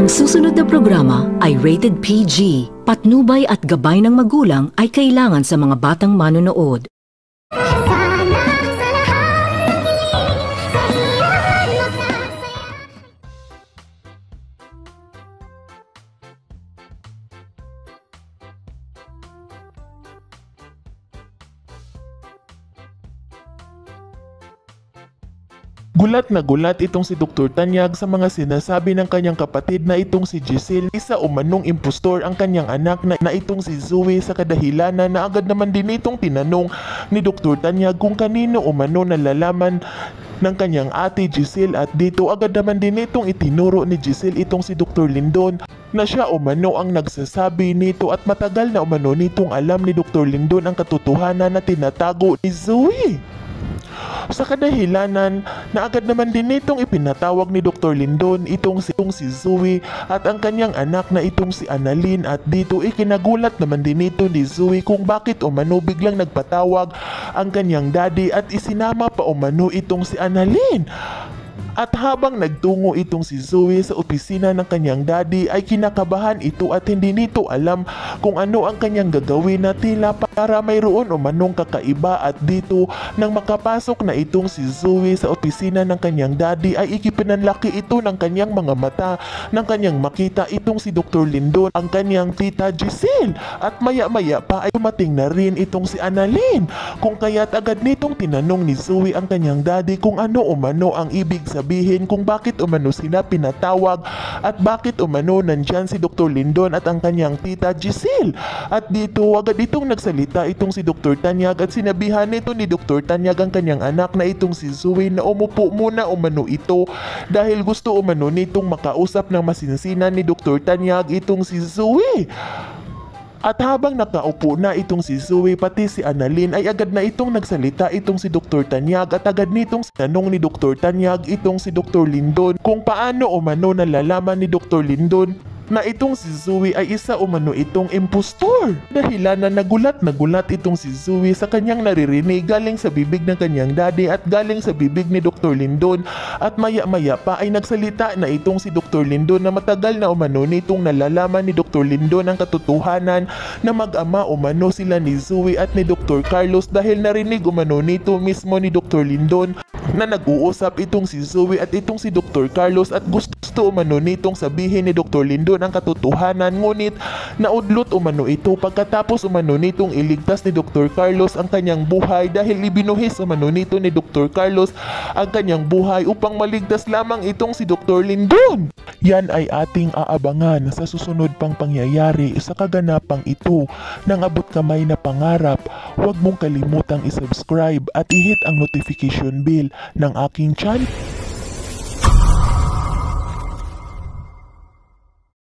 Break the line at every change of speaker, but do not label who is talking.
Ang susunod na programa ay rated PG. Patnubay at gabay ng magulang ay kailangan sa mga batang manonood.
Gulat na gulat itong si Dr. Tanyag sa mga sinasabi ng kanyang kapatid na itong si Giselle, isa umanong impostor ang kanyang anak na itong si Zoe, sa kadahilanan na agad naman din itong tinanong ni Dr. Tanyag kung kanino umano nalalaman ng kanyang ate Giselle, at dito agad naman din itong itinuro ni Giselle itong si Dr. Lindon na siya umano ang nagsasabi nito, at matagal na umano nitong alam ni Dr. Lindon ang katotohanan na tinatago ni Zoe. Sa kadahilanan na agad naman din itong ipinatawag ni Dr. Lindon itong si Zoe at ang kanyang anak na itong si Annalyn, at dito ikinagulat naman din ito ni Zoe kung bakit umano biglang nagpatawag ang kanyang daddy at isinama pa umano itong si Annalyn. At habang nagtungo itong si Zoe sa opisina ng kanyang daddy ay kinakabahan ito at hindi nito alam kung ano ang kanyang gagawin, na tila para mayroon umanong kakaiba, at dito nang makapasok na itong si Zoe sa opisina ng kanyang daddy ay ikipinanlaki ito ng kanyang mga mata nang kanyang makita itong si Dr. Lindon, ang kanyang tita Giselle, at maya-maya pa ay dumating na rin itong si Annalyn, kung kaya't agad nitong tinanong ni Zoe ang kanyang daddy kung ano umano ang ibig sabihin kung bakit umano sila pinatawag at bakit umano nandyan si Dr. Lindon at ang kanyang tita Giselle. At dito agad itong nagsalita itong si Dr. Tanyag at sinabihan nito ni Dr. Tanyag ang kanyang anak na itong si Zoe na umupo muna umano ito dahil gusto umano nitong makausap ng masinsinan ni Dr. Tanyag itong si Zoe. At habang nakaupo na itong si Zoe pati si Annalyn ay agad na itong nagsalita itong si Dr. Tanyag, at agad nitong sinanong ni Dr. Tanyag itong si Dr. Lindon kung paano umano nalalaman ni Dr. Lindon na itong si Zoe ay isa umano itong impostor. Dahilan na nagulat itong si Zoe sa kanyang naririnig galing sa bibig ng kanyang daddy at galing sa bibig ni Dr. Lindon, at maya-maya pa ay nagsalita na itong si Dr. Lindon na matagal na umano nitong nalalaman ni Dr. Lindon ang katotohanan na mag-ama umano sila ni Zoe at ni Dr. Carlos, dahil narinig umano nito mismo ni Dr. Lindon na nag-uusap itong si Zoe at itong si Dr. Carlos, at gusto umano nitong sabihin ni Dr. Lindon ang katotohanan, ngunit naudlot umano ito pagkatapos umano nitong iligtas ni Dr. Carlos ang kanyang buhay, dahil ibinuhis umano nito ni Dr. Carlos ang kanyang buhay upang maligtas lamang itong si Dr. Lindon. Yan ay ating aabangan sa susunod pang pangyayari sa kaganapang ito ng abot kamay na pangarap. Huwag mong kalimutang isubscribe at i-hit ang notification bell ng aking channel.